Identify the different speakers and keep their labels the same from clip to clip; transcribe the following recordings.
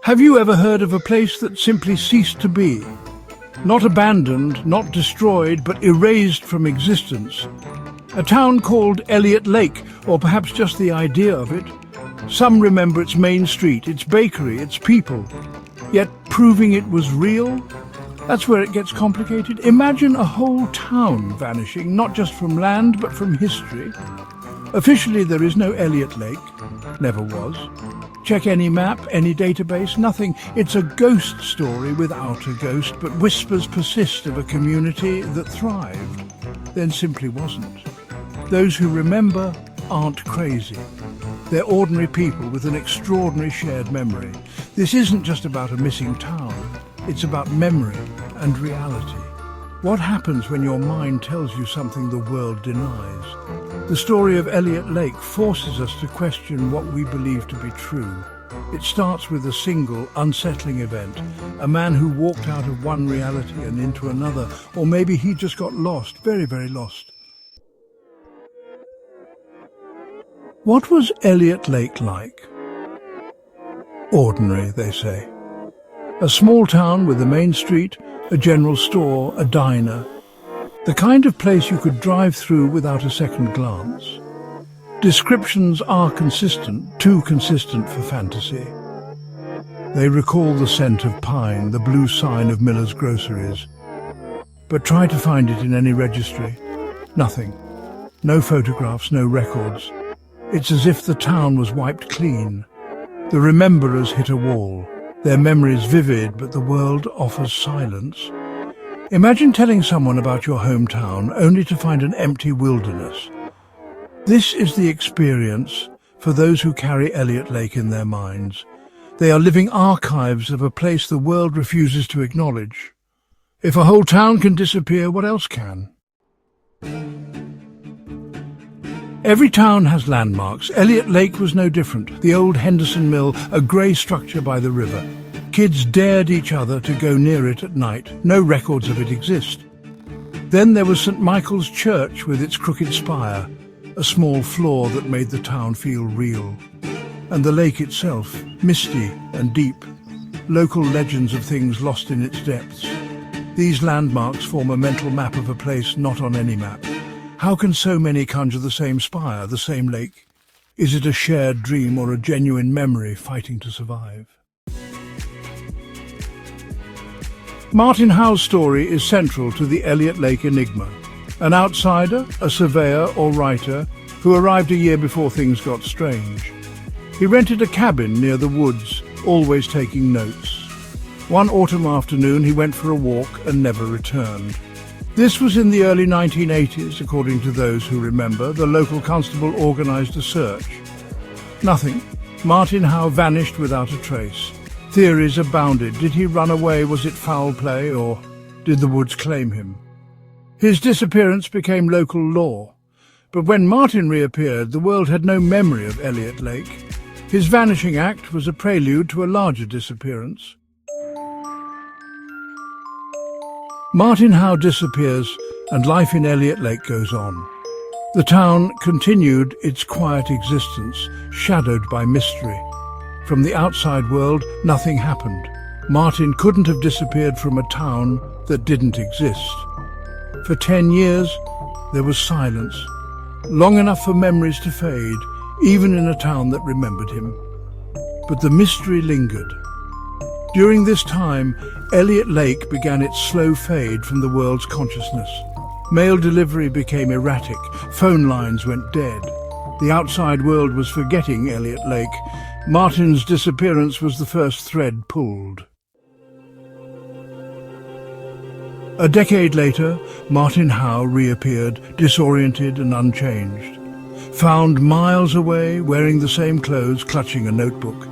Speaker 1: Have you ever heard of a place that simply ceased to be? Not abandoned, not destroyed, but erased from existence. A town called Elliot Lake, or perhaps just the idea of it. Some remember its main street, its bakery, its people. Yet proving it was real? That's where it gets complicated. Imagine a whole town vanishing, not just from land, but from history. Officially, there is no Elliot Lake. Never was. Check any map, any database, nothing. It's a ghost story without a ghost, but whispers persist of a community that thrived, then simply wasn't. Those who remember aren't crazy. They're ordinary people with an extraordinary shared memory. This isn't just about a missing town. It's about memory and reality. What happens when your mind tells you something the world denies? The story of Elliot Lake forces us to question what we believe to be true. It starts with a single, unsettling event, a man who walked out of one reality and into another, or maybe he just got lost, very, very lost. What was Elliot Lake like? Ordinary, they say. A small town with a main street, a general store, a diner. The kind of place you could drive through without a second glance. Descriptions are consistent, too consistent for fantasy. They recall the scent of pine, the blue sign of Miller's groceries. But try to find it in any registry. Nothing. No photographs, no records. It's as if the town was wiped clean. The rememberers hit a wall. Their memories vivid, but the world offers silence. Imagine telling someone about your hometown only to find an empty wilderness. This is the experience for those who carry Elliot Lake in their minds. They are living archives of a place the world refuses to acknowledge. If a whole town can disappear, what else can? Every town has landmarks. Elliot Lake was no different. The old Henderson Mill, a grey structure by the river. Kids dared each other to go near it at night. No records of it exist. Then there was St. Michael's Church with its crooked spire, a small flaw that made the town feel real. And the lake itself, misty and deep, local legends of things lost in its depths. These landmarks form a mental map of a place not on any map. How can so many conjure the same spire, the same lake? Is it a shared dream or a genuine memory fighting to survive? Martin Howe's story is central to the Elliot Lake enigma. An outsider, a surveyor or writer, who arrived a year before things got strange. He rented a cabin near the woods, always taking notes. One autumn afternoon he went for a walk and never returned. This was in the early 1980s, according to those who remember. The local constable organised a search. Nothing. Martin Howe vanished without a trace. Theories abounded. Did he run away? Was it foul play? Or did the woods claim him? His disappearance became local law. But when Martin reappeared, the world had no memory of Elliot Lake. His vanishing act was a prelude to a larger disappearance. Martin Howe disappears, and life in Elliot Lake goes on. The town continued its quiet existence, shadowed by mystery. From the outside world, nothing happened. Martin couldn't have disappeared from a town that didn't exist. For 10 years, there was silence, long enough for memories to fade, even in a town that remembered him. But the mystery lingered. During this time, Elliot Lake began its slow fade from the world's consciousness. Mail delivery became erratic, phone lines went dead. The outside world was forgetting Elliot Lake. Martin's disappearance was the first thread pulled. A decade later, Martin Howe reappeared, disoriented and unchanged. Found miles away, wearing the same clothes, clutching a notebook.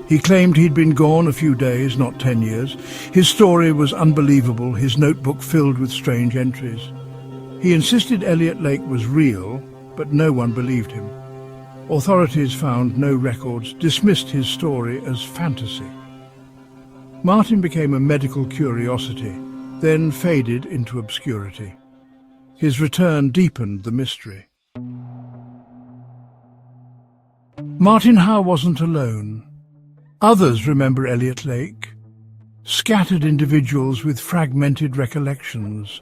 Speaker 1: He claimed he'd been gone a few days, not 10 years. His story was unbelievable, his notebook filled with strange entries. He insisted Elliot Lake was real, but no one believed him. Authorities found no records, dismissed his story as fantasy. Martin became a medical curiosity, then faded into obscurity. His return deepened the mystery. Martin Howe wasn't alone. Others remember Elliot Lake, scattered individuals with fragmented recollections.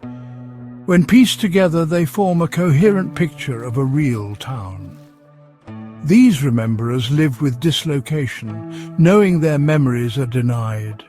Speaker 1: When pieced together, they form a coherent picture of a real town. These rememberers live with dislocation, knowing their memories are denied.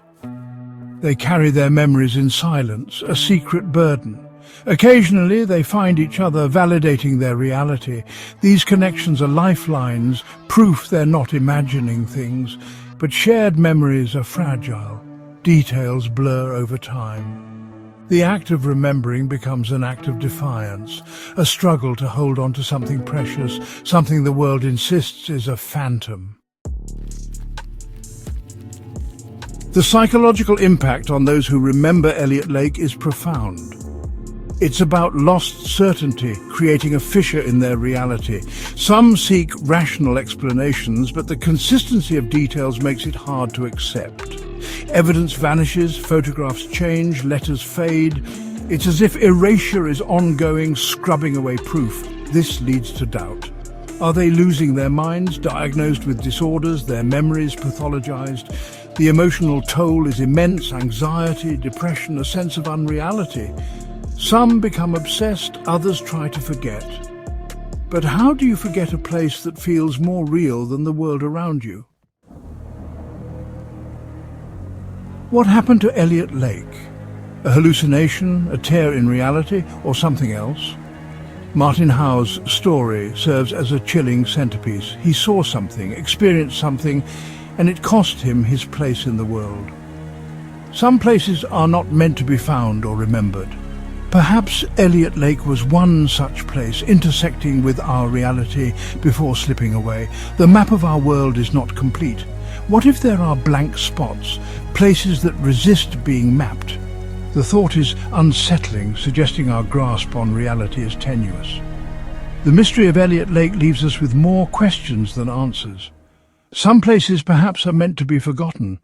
Speaker 1: They carry their memories in silence, a secret burden. Occasionally they find each other, validating their reality. These connections are lifelines, proof they're not imagining things. But shared memories are fragile. Details blur over time. The act of remembering becomes an act of defiance, a struggle to hold on to something precious, something the world insists is a phantom. The psychological impact on those who remember Elliot Lake is profound. It's about lost certainty, creating a fissure in their reality. Some seek rational explanations, but the consistency of details makes it hard to accept. Evidence vanishes, photographs change, letters fade. It's as if erasure is ongoing, scrubbing away proof. This leads to doubt. Are they losing their minds, diagnosed with disorders, their memories pathologized? The emotional toll is immense: anxiety, depression, a sense of unreality. Some become obsessed, others try to forget. But how do you forget a place that feels more real than the world around you? What happened to Elliot Lake? A hallucination, a tear in reality, or something else? Martin Howe's story serves as a chilling centerpiece. He saw something, experienced something, and it cost him his place in the world. Some places are not meant to be found or remembered. Perhaps Elliot Lake was one such place, intersecting with our reality before slipping away. The map of our world is not complete. What if there are blank spots, places that resist being mapped? The thought is unsettling, suggesting our grasp on reality is tenuous. The mystery of Elliot Lake leaves us with more questions than answers. Some places perhaps are meant to be forgotten,